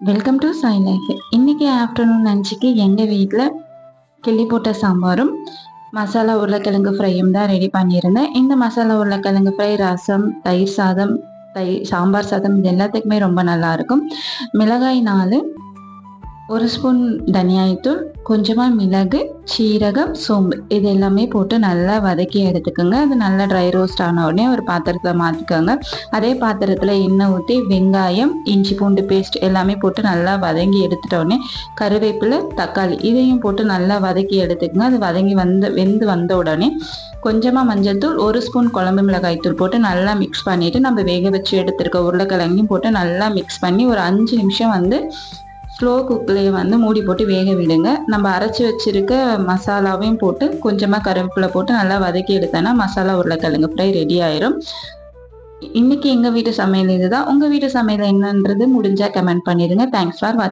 Welcome to Sai life. இன்னைக்கு afternoon லஞ்சுக்கு எங்கள் வீட்டில் கிள்ளி போட்ட சாம்பாரும் மசாலா உருளைக்கிழங்கு ஃப்ரையும் தான் ரெடி பண்ணியிருந்தேன். இந்த மசாலா உருளைக்கிழங்கு ஃப்ரை ரசம், தயிர் சாதம், சாம்பார் சாதம் இது எல்லாத்துக்குமே ரொம்ப நல்லாயிருக்கும். மிளகாய் 4, 1 ஸ்பூன் தனியாய்த்தூள், கொஞ்சமாக மிளகு, சீரகம், சோம்பு இது எல்லாமே போட்டு நல்லா வதக்கி எடுத்துக்கோங்க. அது நல்லா ட்ரை ரோஸ்ட் ஆன உடனே ஒரு பாத்திரத்தில் மாற்றிக்கோங்க. அதே பாத்திரத்தில் எண்ணெய் ஊற்றி வெங்காயம், இஞ்சி பூண்டு பேஸ்ட் எல்லாமே போட்டு நல்லா வதங்கி எடுத்துட்ட உடனே கருவேப்பிலை, தக்காளி இதையும் போட்டு நல்லா வதக்கி எடுத்துக்கோங்க. அது வதங்கி வெந்து வந்த உடனே கொஞ்சமாக மஞ்சள் தூள், 1 ஸ்பூன் குழம்பு மிளகாய் தூள் போட்டு நல்லா மிக்ஸ் பண்ணிவிட்டு நம்ம வேக வச்சு எடுத்துருக்க உருளைக்கிழங்கையும் போட்டு நல்லா மிக்ஸ் பண்ணி ஒரு 5 நிமிஷம் ஸ்லோ குக்லேயே மூடி போட்டு வேக விடுங்க. நம்ம அரைச்சி வச்சிருக்க மசாலாவையும் போட்டு கொஞ்சமாக கருவேப்பிலை போட்டு நல்லா வதக்கி எடுத்தோன்னா மசாலா உருளைக்கிழங்கு ஃப்ரை ரெடி ஆயிரும். இன்னைக்கு எங்கள் வீட்டு சமையல் இதுதான். உங்கள் வீட்டு சமையல் என்னன்றது முடிஞ்சால் கமெண்ட் பண்ணிடுங்க. தேங்க்ஸ் ஃபார் வாட்சிங்.